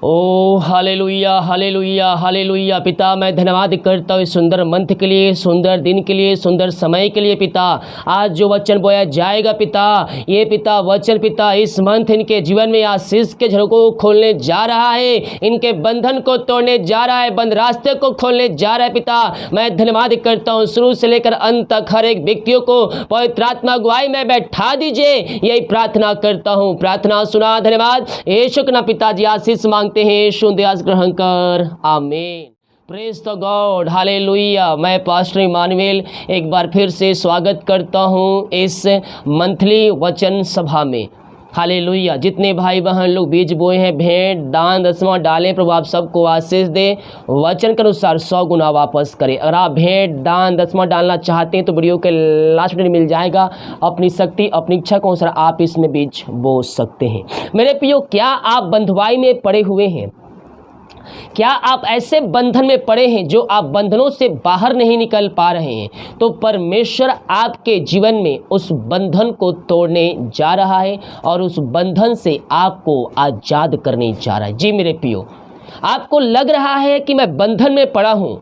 ओ hallelujah hallelujah hallelujah. पिता मैं धन्यवाद करता हूँ इस सुंदर मंथ के लिए, सुंदर दिन के लिए, सुंदर समय के लिए। पिता आज जो वचन बोया जाएगा पिता, ये पिता वचन पिता इस मंथ इनके जीवन में आशीष के झरोकों को खोलने जा रहा है, इनके बंधन को तोड़ने जा रहा है, बंद रास्ते को खोलने जा रहा है। पिता मैं धन्यवाद करता हूँ, शुरू से लेकर अंत तक हर एक व्यक्तियों को पवित्र आत्मा अगुवाई में बैठा दीजिए, यही प्रार्थना करता हूँ। प्रार्थना सुना, धन्यवाद यीशु के नाम पिताजी आशीष मांगते हैं, यीशु दयास ग्रहण कर, आमीन। Praise the God, hallelujah. मैं पास्टर इमानुएल एक बार फिर से स्वागत करता हूँ इस मंथली वचन सभा में। हालेलुया। जितने भाई बहन लोग बीज बोए हैं, भेंट दान दसवां डालें, प्रभु आप सबको आशीष दे, वचन के अनुसार 100 गुना वापस करें। अगर आप भेंट दान दसवां डालना चाहते हैं तो वीडियो के लास्ट में मिल जाएगा। अपनी शक्ति अपनी इच्छा के अनुसार आप इसमें बीज बो सकते हैं। मेरे प्रियो, क्या आप बंधुआई में पड़े हुए हैं? क्या आप ऐसे बंधन में पड़े हैं जो आप बंधनों से बाहर नहीं निकल पा रहे हैं? तो परमेश्वर आपके जीवन में उस बंधन को तोड़ने जा रहा है और उस बंधन से आपको आजाद करने जा रहा है। जी मेरे प्रियो, आपको लग रहा है कि मैं बंधन में पड़ा हूँ,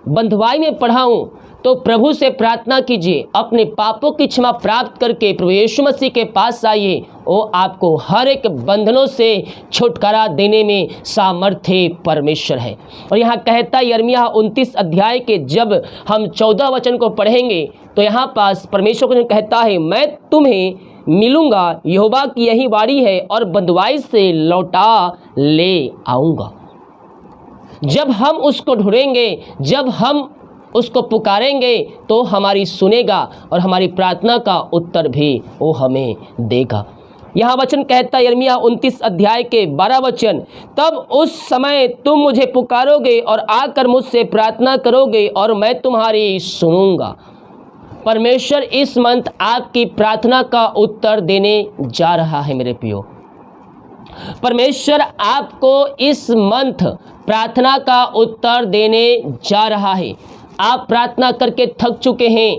बंधुआई में पड़ा हूँ, तो प्रभु से प्रार्थना कीजिए, अपने पापों की क्षमा प्राप्त करके प्रभु यीशु मसीह के पास आइए। वो आपको हर एक बंधनों से छुटकारा देने में सामर्थ्य परमेश्वर है। और यहाँ कहता है यिर्मयाह 29 अध्याय के जब हम 14 वचन को पढ़ेंगे तो यहाँ पास परमेश्वर को कहता है, मैं तुम्हें मिलूंगा, यहोवा की यही वाणी है, और बंधुआई से लौटा ले आऊँगा। जब हम उसको ढूंढेंगे, जब हम उसको पुकारेंगे तो हमारी सुनेगा और हमारी प्रार्थना का उत्तर भी वो हमें देगा। यहाँ वचन कहता है यिर्मयाह 29 अध्याय के 12 वचन, तब उस समय तुम मुझे पुकारोगे और आकर मुझसे प्रार्थना करोगे और मैं तुम्हारी सुनूंगा। परमेश्वर इस मंथ आपकी प्रार्थना का उत्तर देने जा रहा है। मेरे प्रियो, परमेश्वर आपको इस मंथ प्रार्थना का उत्तर देने जा रहा है। आप प्रार्थना करके थक चुके हैं,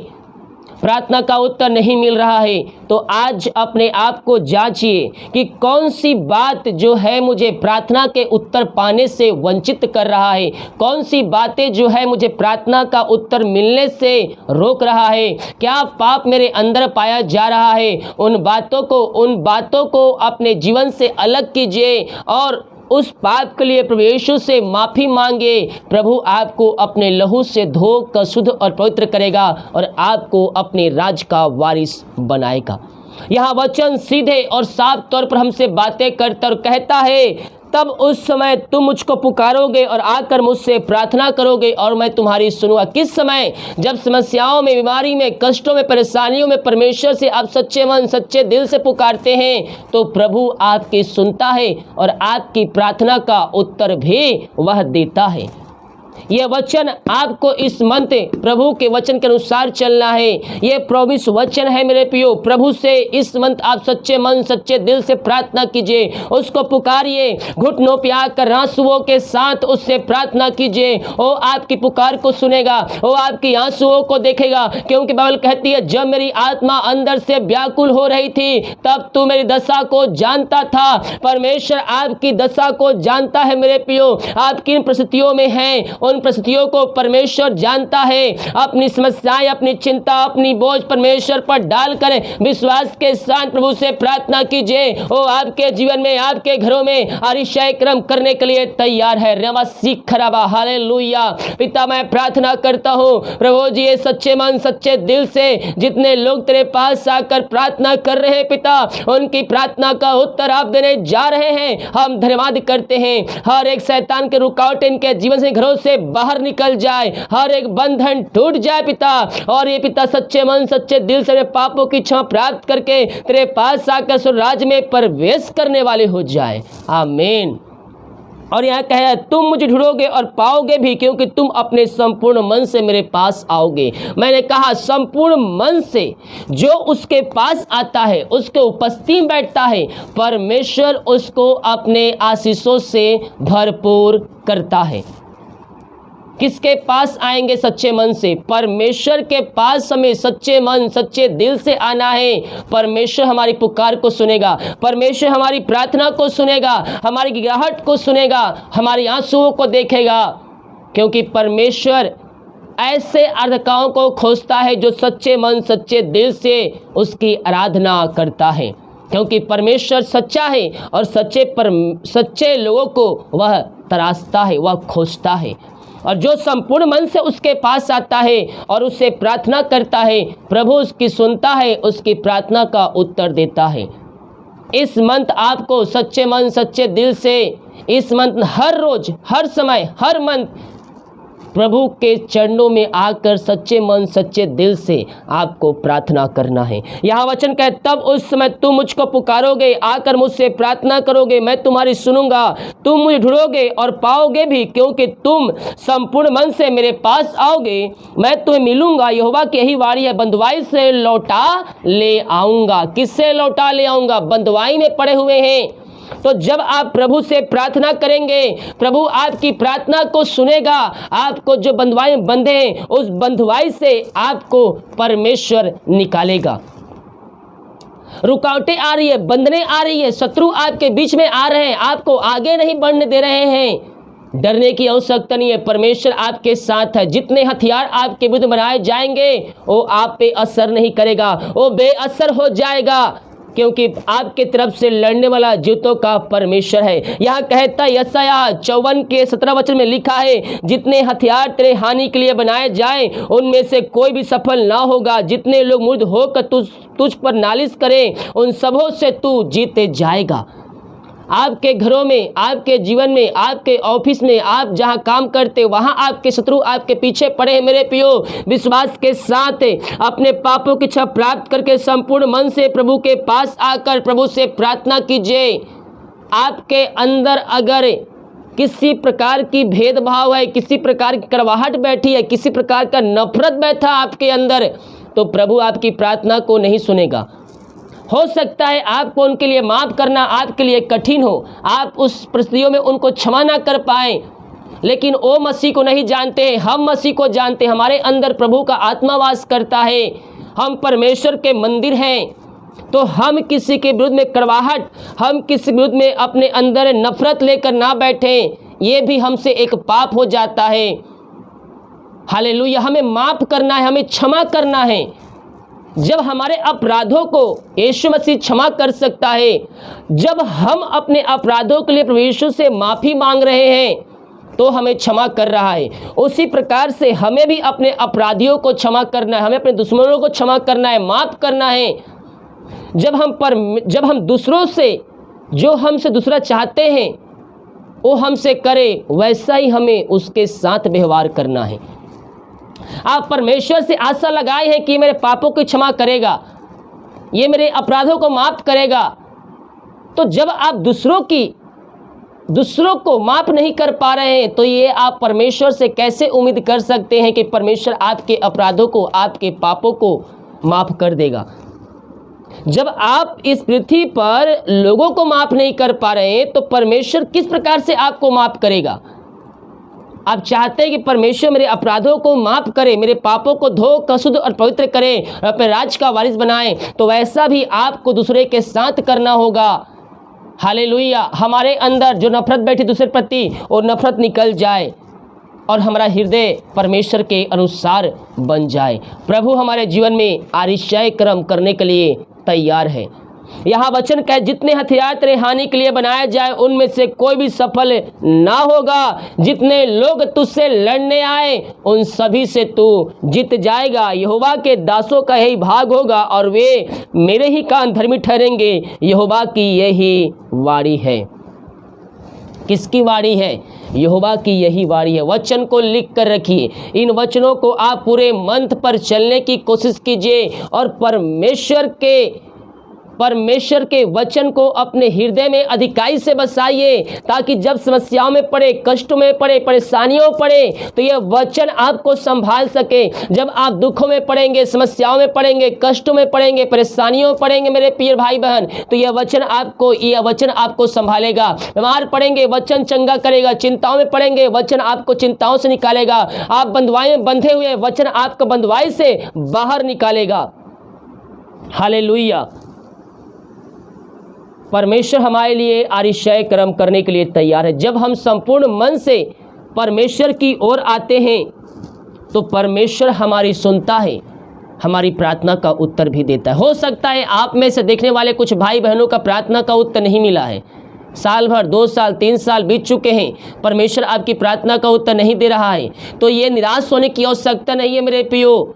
प्रार्थना का उत्तर नहीं मिल रहा है, तो आज अपने आप को जांचिए कि कौन सी बात जो है मुझे प्रार्थना के उत्तर पाने से वंचित कर रहा है, कौन सी बातें जो है मुझे प्रार्थना का उत्तर मिलने से रोक रहा है। क्या पाप मेरे अंदर पाया जा रहा है? उन बातों को अपने जीवन से अलग कीजिए और उस पाप के लिए प्रभु यीशु से माफ़ी मांगे। प्रभु आपको अपने लहू से धो कर शुद्ध और पवित्र करेगा और आपको अपने राज का वारिस बनाएगा। यहाँ वचन सीधे और साफ तौर पर हमसे बातें करता और कहता है, तब उस समय तुम मुझको पुकारोगे और आकर मुझसे प्रार्थना करोगे और मैं तुम्हारी सुनूंगा। किस समय? जब समस्याओं में, बीमारी में, कष्टों में, परेशानियों में परमेश्वर से आप सच्चे मन सच्चे दिल से पुकारते हैं तो प्रभु आपकी सुनता है और आपकी प्रार्थना का उत्तर भी वह देता है। यह वचन आपको इस मंथ प्रभु के वचन के अनुसार चलना है। यह प्रॉमिस वचन है मेरे प्रियो। प्रभु से इस मंथ आप सच्चे मन सच्चे दिल से प्रार्थना कीजिए, उसको पुकारिए, घुटनों पे आकर आंसुओं के साथ उससे प्रार्थना कीजिए। वो आपकी पुकार को सुनेगा, वो आपकी आंसुओं को देखेगा, क्योंकि बाइबल कहती है, जब मेरी आत्मा अंदर से व्याकुल हो रही थी तब तू मेरी दशा को जानता था। परमेश्वर आपकी दशा को जानता है मेरे प्रियो। आप किन परिस्थितियों में हैं, उन परिस्थितियों को परमेश्वर जानता है। अपनी समस्याएं, अपनी चिंता, अपनी बोझ परमेश्वर पर डालकर विश्वास के साथ प्रभु से प्रार्थना कीजिए। वो आपके जीवन में, आपके घरों में अतिशय कर्म करने के लिए तैयार है। रमसीखराबा, हालेलुया। पिता मैं प्रार्थना करता हूँ प्रभु जी, ये सच्चे मन सच्चे दिल से जितने लोग तेरे पास आकर प्रार्थना कर रहे हैं पिता, उनकी प्रार्थना का उत्तर आप देने जा रहे हैं। हम धन्यवाद करते हैं। हर एक शैतान के रुकावट इनके जीवन से, घरों से बाहर निकल जाए, हर एक बंधन टूट जाए पिता। और ये पिता सच्चे मन सच्चे दिल से पापों की क्षमा प्राप्त करके तेरे पास आकर स्वर्ग में प्रवेश करने वाले हो जाए। आमीन। और यहाँ कहे, तुम मुझे ढूंढोगे और पाओगे भी, क्योंकि तुम अपने संपूर्ण मन से मेरे पास आओगे। मैंने कहा संपूर्ण मन से जो उसके पास आता है, उसके उपस्थिति में बैठता है, परमेश्वर उसको अपने आशीषों से भरपूर करता है। किसके पास आएंगे सच्चे मन से? परमेश्वर के पास हमें सच्चे मन सच्चे दिल से आना है। परमेश्वर हमारी पुकार को सुनेगा, परमेश्वर हमारी प्रार्थना को सुनेगा, हमारी गिड़ाहट को सुनेगा, हमारी आंसुओं को देखेगा, क्योंकि परमेश्वर ऐसे आराधकाओं को खोजता है जो सच्चे मन सच्चे दिल से उसकी आराधना करता है, क्योंकि परमेश्वर सच्चा है और सच्चे लोगों को वह तराशता है, वह खोजता है। और जो संपूर्ण मन से उसके पास आता है और उससे प्रार्थना करता है, प्रभु उसकी सुनता है, उसकी प्रार्थना का उत्तर देता है। इस मंथ आपको सच्चे मन सच्चे दिल से, इस मंथ हर रोज हर समय हर मंथ प्रभु के चरणों में आकर सच्चे मन सच्चे दिल से आपको प्रार्थना करना है। यहाँ वचन कहे, तब उस समय तुम मुझको पुकारोगे, आकर मुझसे प्रार्थना करोगे, मैं तुम्हारी सुनूंगा। तुम मुझे ढूंढोगे और पाओगे भी, क्योंकि तुम संपूर्ण मन से मेरे पास आओगे, मैं तुम्हें मिलूंगा। यहोवा की यही वाणी है, बंधुआई से लौटा ले आऊंगा। किससे लौटा ले आऊंगा? बंधुआई में पड़े हुए हैं। तो जब आप प्रभु से प्रार्थना करेंगे, प्रभु आपकी प्रार्थना को सुनेगा। आपको जो बंधुआई में बंधे हैं, उस बंधुआई से आपको परमेश्वर निकालेगा। रुकावटें आ रही है, बंधने आ रही है, शत्रु आपके बीच में आ रहे हैं, आपको आगे नहीं बढ़ने दे रहे हैं, डरने की आवश्यकता नहीं है। परमेश्वर आपके साथ है। जितने हथियार आपके विरुद्ध बनाए जाएंगे वो आप पे असर नहीं करेगा, वो बेअसर हो जाएगा, क्योंकि आपके तरफ से लड़ने वाला जीतों का परमेश्वर है। यहाँ कहता है यशायाह 54 के 17 वचन में लिखा है, जितने हथियार तेरे हानि के लिए बनाए जाएं उनमें से कोई भी सफल ना होगा। जितने लोग मुर्द होकर तुझ पर नालिश करें, उन सबों से तू जीते जाएगा। आपके घरों में, आपके जीवन में, आपके ऑफिस में, आप जहां काम करते वहां आपके शत्रु आपके पीछे पड़े हैं। मेरे प्रियो, विश्वास के साथ अपने पापों की क्षमा प्राप्त करके संपूर्ण मन से प्रभु के पास आकर प्रभु से प्रार्थना कीजिए। आपके अंदर अगर किसी प्रकार की भेदभाव है, किसी प्रकार की कड़वाहट बैठी है, किसी प्रकार का नफरत बैठा आपके अंदर, तो प्रभु आपकी प्रार्थना को नहीं सुनेगा। हो सकता है आपको उनके लिए माफ़ करना आपके लिए कठिन हो, आप उस परिस्थितियों में उनको क्षमा ना कर पाएँ, लेकिन वो मसीह को नहीं जानते हैं, हम मसीह को जानते हैं। हमारे अंदर प्रभु का आत्मा वास करता है, हम परमेश्वर के मंदिर हैं। तो हम किसी के विरुद्ध में कड़वाहट, हम किसी विरुद्ध में अपने अंदर नफरत लेकर ना बैठें, ये भी हमसे एक पाप हो जाता है। हालेलुया। हमें माफ़ करना है, हमें क्षमा करना है। जब हमारे अपराधों को यीशु मसीह क्षमा कर सकता है, जब हम अपने अपराधों के लिए प्रभु यीशु से माफ़ी मांग रहे हैं, तो हमें क्षमा कर रहा है। उसी प्रकार से हमें भी अपने अपराधियों को क्षमा करना है, हमें अपने दुश्मनों को क्षमा करना है, माफ़ करना है। जब हम दूसरों से, जो हमसे दूसरा चाहते हैं वो हमसे करे, वैसा ही हमें उसके साथ व्यवहार करना है। आप परमेश्वर से आशा लगाए हैं कि मेरे पापों की क्षमा करेगा, ये मेरे अपराधों को माफ़ करेगा। तो जब आप दूसरों को माफ़ नहीं कर पा रहे हैं, तो ये आप परमेश्वर से कैसे उम्मीद कर सकते हैं कि परमेश्वर आपके अपराधों को, आपके पापों को माफ़ कर देगा। जब आप इस पृथ्वी पर लोगों को माफ़ नहीं कर पा रहे हैं, तो परमेश्वर किस प्रकार से आपको माफ़ करेगा? आप चाहते हैं कि परमेश्वर मेरे अपराधों को माफ़ करे, मेरे पापों को धो कर शुद्ध और पवित्र करे और अपने राज का वारिस बनाए, तो वैसा भी आपको दूसरे के साथ करना होगा। हालेलुया। हमारे अंदर जो नफरत बैठी दूसरे प्रति, वो नफरत निकल जाए और हमारा हृदय परमेश्वर के अनुसार बन जाए। प्रभु हमारे जीवन में आरिश्चय कर्म करने के लिए तैयार है। यहाँ वचन कहे, जितने हथियार तेरे हानि के लिए बनाए जाए उनमें से कोई भी सफल ना होगा। जितने लोग तुझसे लड़ने आए उन सभी से तू जीत जाएगा। यहोवा के दासों का यही भाग होगा और वे मेरे ही कान धर्मी ठहरेंगे। यहोवा की यही वाणी है। किसकी वाणी है? यहोवा की यही वाणी है। वचन को लिख कर रखिए। इन वचनों को आप पूरे मंथ पर चलने की कोशिश कीजिए और परमेश्वर के परमेश्वर के वचन को अपने हृदय में अधिकाई से बसाइए, ताकि जब समस्याओं में पड़े, कष्टों में पड़े, परेशानियों पड़े, तो यह वचन आपको संभाल सके। जब आप दुखों में पड़ेंगे, समस्याओं में पड़ेंगे, कष्टों में पड़ेंगे, परेशानियों में पड़ेंगे मेरे प्रिय भाई बहन, तो यह वचन आपको संभालेगा। बीमार पड़ेंगे, वचन चंगा करेगा। चिंताओं में पड़ेंगे, वचन आपको चिंताओं से निकालेगा। आप बंधुआई में बंधे हुए, वचन आपको बंधुआई से बाहर निकालेगा। हालेलुया। परमेश्वर हमारे लिए अतिशय कर्म करने के लिए तैयार है। जब हम संपूर्ण मन से परमेश्वर की ओर आते हैं तो परमेश्वर हमारी सुनता है, हमारी प्रार्थना का उत्तर भी देता है। हो सकता है आप में से देखने वाले कुछ भाई बहनों का प्रार्थना का उत्तर नहीं मिला है। साल भर, 2 साल, 3 साल बीत चुके हैं, परमेश्वर आपकी प्रार्थना का उत्तर नहीं दे रहा है, तो ये निराश होने की आवश्यकता नहीं है मेरे प्रियो।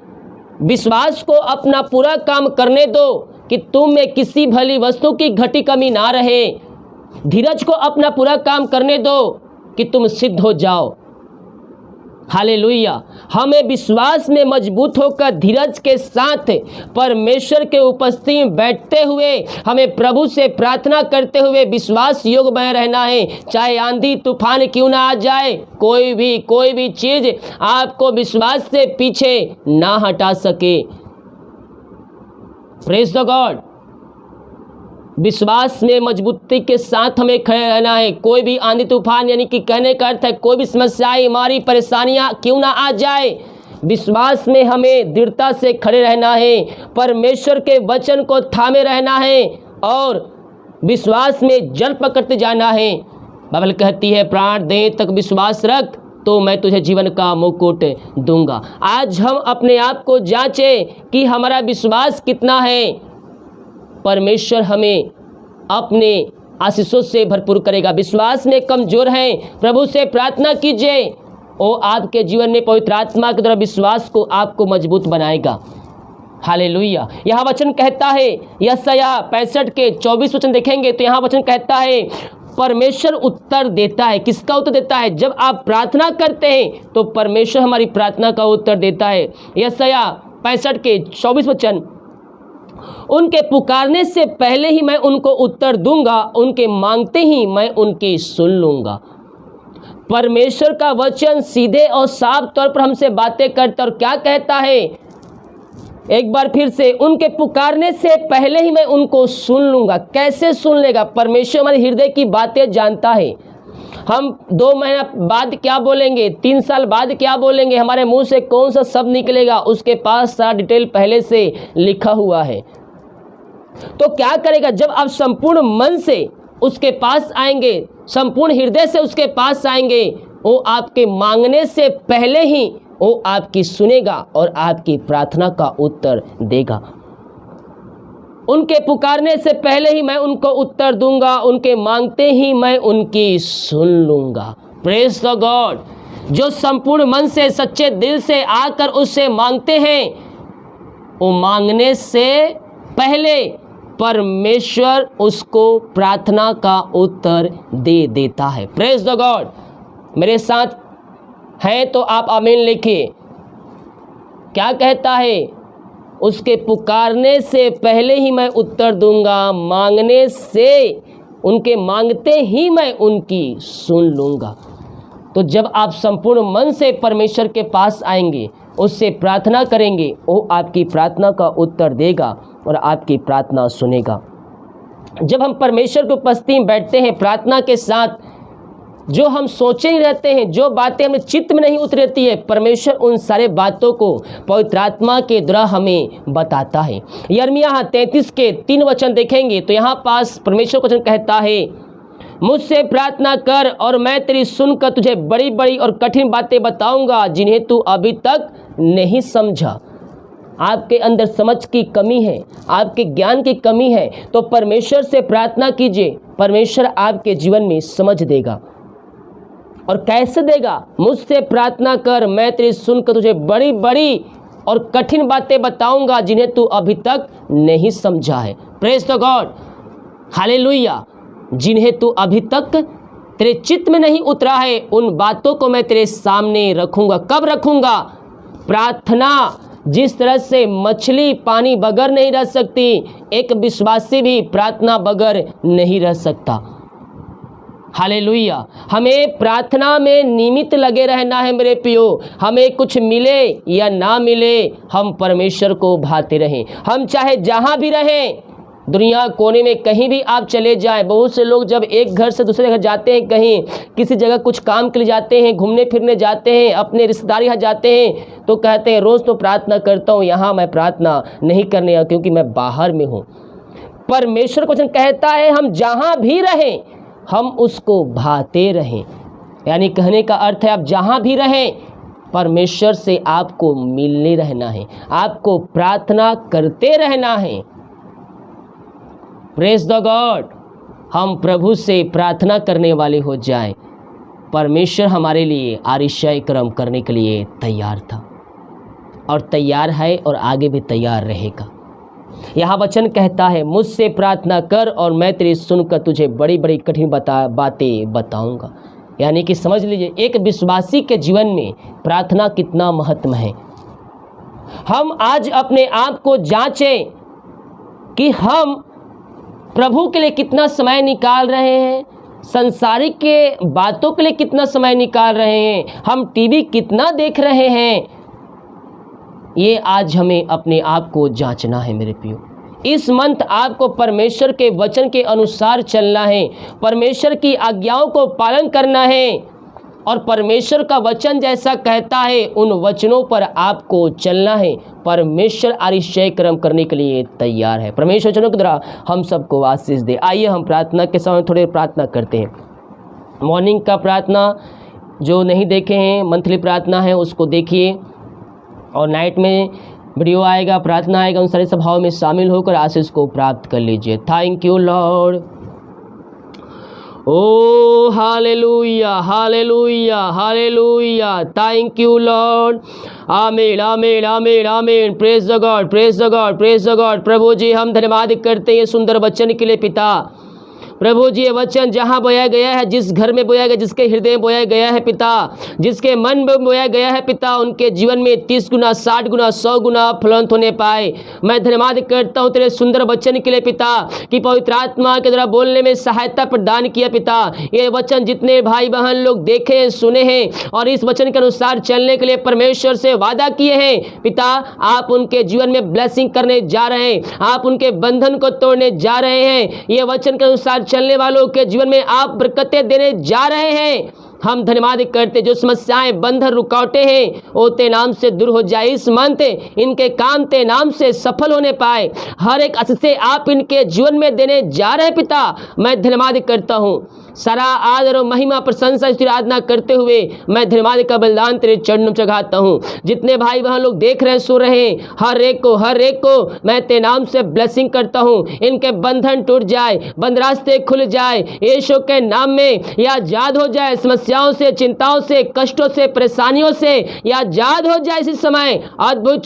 विश्वास को अपना पूरा काम करने दो कि तुम में किसी भली वस्तु की घटी कमी ना रहे। धीरज को अपना पूरा काम करने दो कि तुम सिद्ध हो जाओ। हालेलुया। हमें विश्वास में मजबूत होकर धीरज के साथ परमेश्वर के उपस्थिति में बैठते हुए हमें प्रभु से प्रार्थना करते हुए विश्वास योग्य बने रहना है। चाहे आंधी तूफान क्यों ना आ जाए, कोई भी चीज आपको विश्वास से पीछे ना हटा सके। Praise the God. विश्वास में मजबूती के साथ हमें खड़े रहना है। कोई भी आंधी तूफान, यानी कि कहने का अर्थ है कोई भी समस्याएं, हमारी परेशानियां क्यों ना आ जाए, विश्वास में हमें दृढ़ता से खड़े रहना है। परमेश्वर के वचन को थामे रहना है और विश्वास में जल पकड़ते जाना है। बाइबल कहती है, प्राण दें तक विश्वास रख तो मैं तुझे जीवन का मुकुट दूंगा। आज हम अपने आप को जांचें कि हमारा विश्वास कितना है। परमेश्वर हमें अपने आशीषों से भरपूर करेगा। विश्वास में कमजोर हैं, प्रभु से प्रार्थना कीजिए, वो आपके जीवन में पवित्र आत्मा के द्वारा विश्वास को आपको मजबूत बनाएगा। हालेलुया। यहाँ वचन कहता है, यशायाह 65 के 24 वचन देखेंगे तो यहाँ वचन कहता है, परमेश्वर उत्तर देता है। किसका उत्तर देता है? जब आप प्रार्थना करते हैं तो परमेश्वर हमारी प्रार्थना का उत्तर देता है। यशायाह 65 के 24 वचन, उनके पुकारने से पहले ही मैं उनको उत्तर दूंगा, उनके मांगते ही मैं उनकी सुन लूंगा। परमेश्वर का वचन सीधे और साफ तौर पर हमसे बातें करता और क्या कहता है? एक बार फिर से, उनके पुकारने से पहले ही मैं उनको सुन लूंगा। कैसे सुन लेगा? परमेश्वर हमारे हृदय की बातें जानता है। हम 2 महीना बाद क्या बोलेंगे, 3 साल बाद क्या बोलेंगे, हमारे मुंह से कौन सा शब्द निकलेगा, उसके पास सारा डिटेल पहले से लिखा हुआ है। तो क्या करेगा? जब आप संपूर्ण मन से उसके पास आएंगे, संपूर्ण हृदय से उसके पास आएंगे, वो आपके मांगने से पहले ही वो आपकी सुनेगा और आपकी प्रार्थना का उत्तर देगा। उनके पुकारने से पहले ही मैं उनको उत्तर दूंगा, उनके मांगते ही मैं उनकी सुन लूंगा। Praise the God. जो संपूर्ण मन से, सच्चे दिल से आकर उससे मांगते हैं, वो मांगने से पहले परमेश्वर उसको प्रार्थना का उत्तर दे देता है। Praise the God. मेरे साथ हैं तो आप आमीन लिखिए। क्या कहता है? उसके पुकारने से पहले ही मैं उत्तर दूंगा, मांगने से, उनके मांगते ही मैं उनकी सुन लूंगा। तो जब आप संपूर्ण मन से परमेश्वर के पास आएंगे, उससे प्रार्थना करेंगे, वो आपकी प्रार्थना का उत्तर देगा और आपकी प्रार्थना सुनेगा। जब हम परमेश्वर की उपस्थिति में बैठते हैं प्रार्थना के साथ, जो हम सोचे ही रहते हैं, जो बातें हमें चित्त में नहीं उतरती है, परमेश्वर उन सारे बातों को पवित्र आत्मा के द्वारा हमें बताता है। यिर्मयाह 33 के 3 वचन देखेंगे तो यहाँ पास परमेश्वर वचन कहता है, मुझसे प्रार्थना कर और मैं तेरी सुनकर तुझे बड़ी बड़ी और कठिन बातें बताऊंगा जिन्हें तू अभी तक नहीं समझा। आपके अंदर समझ की कमी है, आपके ज्ञान की कमी है, तो परमेश्वर से प्रार्थना कीजिए, परमेश्वर आपके जीवन में समझ देगा। और कैसे देगा? मुझसे प्रार्थना कर, मैं तेरी सुनकर तुझे बड़ी बड़ी और कठिन बातें बताऊंगा जिन्हें तू अभी तक नहीं समझा है। Praise the God. हालेलुया। जिन्हें तू अभी तक तेरे चित्त में नहीं उतरा है, उन बातों को मैं तेरे सामने रखूंगा। कब रखूंगा? प्रार्थना जिस तरह से मछली पानी बगैर नहीं रह सकती, एक विश्वासी भी प्रार्थना बगैर नहीं रह सकता। हालेलुया। हमें प्रार्थना में नियमित लगे रहना है मेरे प्रियो। हमें कुछ मिले या ना मिले, हम परमेश्वर को भाते रहें। हम चाहे जहाँ भी रहें, दुनिया कोने में कहीं भी आप चले जाएं। बहुत से लोग जब एक घर से दूसरे घर जाते हैं, कहीं किसी जगह कुछ काम के लिए जाते हैं, घूमने फिरने जाते हैं, अपने रिश्तेदार यहाँ जाते हैं, तो कहते हैं रोज़ तो प्रार्थना करता हूँ, यहाँ मैं प्रार्थना नहीं करने क्योंकि मैं बाहर में हूँ। परमेश्वर का वचन कहता है हम जहाँ भी रहें, हम उसको भाते रहें। यानी कहने का अर्थ है आप जहाँ भी रहें, परमेश्वर से आपको मिलने रहना है, आपको प्रार्थना करते रहना है। Praise the God. हम प्रभु से प्रार्थना करने वाले हो जाएं। परमेश्वर हमारे लिए आरिशाई कर्म करने के लिए तैयार था और तैयार है और आगे भी तैयार रहेगा। यहाँ वचन कहता है मुझसे प्रार्थना कर और मैं तेरी सुनकर तुझे बड़ी बड़ी कठिन बातें बताऊंगा। यानी कि समझ लीजिए एक विश्वासी के जीवन में प्रार्थना कितना महत्व है। हम आज अपने आप को जांचें कि हम प्रभु के लिए कितना समय निकाल रहे हैं, संसारिक के बातों के लिए कितना समय निकाल रहे हैं, हम टीवी कितना देख रहे हैं। ये आज हमें अपने आप को जांचना है मेरे प्रियो। इस मंथ आपको परमेश्वर के वचन के अनुसार चलना है, परमेश्वर की आज्ञाओं को पालन करना है और परमेश्वर का वचन जैसा कहता है उन वचनों पर आपको चलना है। परमेश्वर आरिशाई कर्म करने के लिए तैयार है। परमेश्वर वचनों के द्वारा हम सबको आशीष दे। आइए हम प्रार्थना के समय थोड़ी प्रार्थना करते हैं। मॉर्निंग का प्रार्थना जो नहीं देखे हैं, मंथली प्रार्थना है, उसको देखिए और नाइट में वीडियो आएगा, प्रार्थना आएगा, उन सारी सभाओं में शामिल होकर आशीष को प्राप्त कर लीजिए। Thank you Lord. Oh hallelujah, hallelujah, hallelujah. Thank you Lord. Amen, amen, amen, amen. Praise the God, praise the God, praise the God. प्रभु जी हम धन्यवाद करते हैं सुंदर वचन के लिए पिता। प्रभु जी ये वचन जहाँ बोया गया है, जिस घर में बोया गया, जिसके हृदय में बोया गया है पिता, जिसके मन में बोया गया है पिता, उनके जीवन में 30 गुना, 60 गुना, 100 गुना फलवंत होने पाए। मैं धन्यवाद करता हूँ तेरे सुंदर वचन के लिए पिता कि पवित्र आत्मा के द्वारा बोलने में सहायता प्रदान किया पिता। ये वचन जितने भाई बहन लोग देखे हैं, सुने हैं और इस वचन के अनुसार चलने के लिए परमेश्वर से वादा किए हैं पिता, आप उनके जीवन में ब्लेसिंग करने जा रहे हैं, आप उनके बंधन को तोड़ने जा रहे हैं। ये वचन के अनुसार चलने वालों के जीवन में आप बरकतें देने जा रहे हैं। हम धन्यवाद करते, जो समस्याएं, बंधन, रुकावटें हैं वो ते नाम से दूर हो जाए। इस मंथ इनके काम ते नाम से सफल होने पाए। हर एक आशीष से आप इनके जीवन में देने जा रहे हैं पिता। मैं धन्यवाद करता हूँ। सारा आदर और महिमा, प्रशंसा, स्तुति, आराधना करते हुए मैं धन्यवाद का बलिदान तेरे चरणों में चढ़ाता हूँ। जितने भाई बहन लोग देख रहे हैं, सुन रहे हैं, हर एक को मैं तेरे नाम से ब्लेसिंग करता हूँ। इनके बंधन टूट जाए, बंद रास्ते खुल जाए यीशु के नाम में, या आजाद हो जाए समस्याओं से, चिंताओं से, कष्टों से, परेशानियों से, या आजाद हो जाए। इसी समय अद्भुत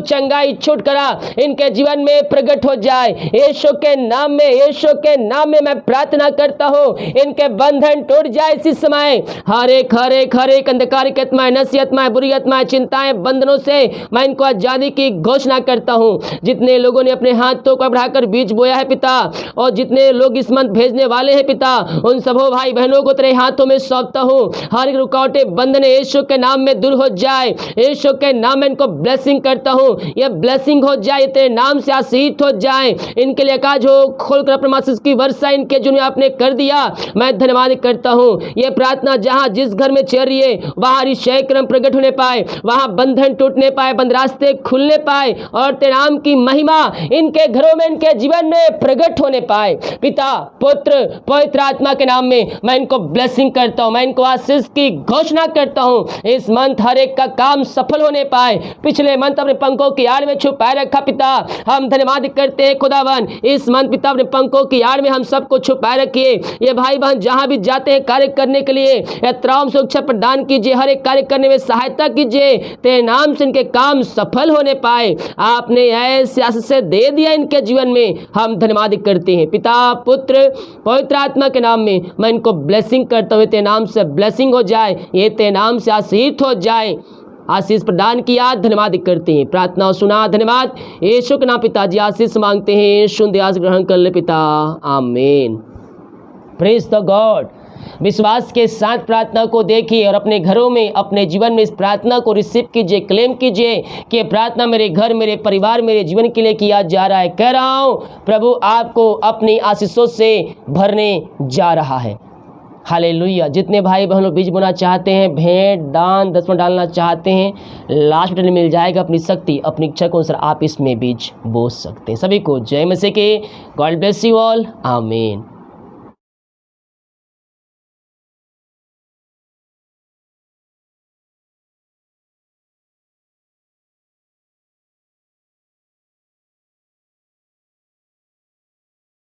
चंगाई छूट करा इनके जीवन में प्रकट हो जाए यीशु के नाम में। यीशु के नाम में मैं प्रार्थना करता हूँ, इनके बंधन टूट जाए इसी समय। हर एक अंधकार की आत्माएं, नसी आत्माएं, बुरी आत्माएं, चिंताएं, बंधनों से मैं इनको आजादी की घोषणा करता हूँ। जितने लोगों ने अपने हाथों को बढ़ाकर बीज बोया है पिता, और जितने लोग इस मंथ भेजने वाले हैं पिता, उन सबों भाई बहनों को तेरे हाथों में सौंपता हूँ। हर एक रुकावटें, बंधन यीशु के नाम में दूर हो जाए। यीशु के नाम में इनको ब्लेसिंग करता हूँ। ये ब्लेसिंग हो जाए, तेरे नाम से आशीष हो जाए। इनके लिए काज हो खोलकर अपने आशीष की वर्षा इनके जीवन में आपने कर दिया। मैं धन्यवाद करता हूँ। ये प्रार्थना जहाँ जिस घर में चल रही है, वहाँ आरिशाई कर्म प्रकट होने पाए, वहाँ बंधन टूटने पाए, बंद रास्ते खुलने पाए, और तेरे नाम की महिमा इनके घरों में, इनके जीवन में प्रकट होने पाए। पिता, पुत्र, पवित्र आत्मा के नाम में मैं इनको ब्लेसिंग करता हूँ। मैं इनको आशीष की घोषणा करता हूँ। इस मंथ हर एक का काम सफल होने पाए। पिछले मंथ अपने पंखों की आड़ में छुपाए रखा पिता, हम धन्यवाद करते हैं खुदावन। इस मंथ पिता अपने पंखों की आड़ में हम सबको छुपाए रखिए। ये भाई बहन जहां भी जाते हैं कार्य करने के लिए, एहतराम सुरक्षा प्रदान कीजिए, हर एक कार्य करने में सहायता कीजिए। तेरे नाम से इनके काम सफल होने पाए। आपने ऐसे आशीष से दे दिया इनके जीवन में, हम धन्यवाद करते हैं। पिता, पुत्र, पवित्र आत्मा के नाम में मैं इनको ब्लेसिंग करता हूँ। तेरे नाम से ब्लेसिंग हो जाए, ये तेरे नाम से आशीष हो जाए। आशीष प्रदान किया, धन्यवाद करते हैं। प्रार्थना सुना, धन्यवाद। यीशु के नाम पिताजी आशीष मांगते हैं, सुन आशीष ग्रहण कर ले पिता, आमीन। Praise the God. विश्वास के साथ प्रार्थना को देखिए और अपने घरों में, अपने जीवन में इस प्रार्थना को रिसीव कीजिए, क्लेम कीजिए कि प्रार्थना मेरे घर, मेरे परिवार, मेरे जीवन के लिए किया जा रहा है। कह रहा हूँ प्रभु आपको अपनी आशीषों से भरने जा रहा है। हालेलुया। जितने भाई बहनों बीज बोना चाहते हैं, भेंट दान दसवां डालना चाहते हैं, लास्ट बटन में मिल जाएगा। अपनी शक्ति, अपनी इच्छा के अनुसार आप इसमें बीज बो सकते हैं। सभी को जय मसीह के। गॉड ब्लेस यू ऑल, आमीन।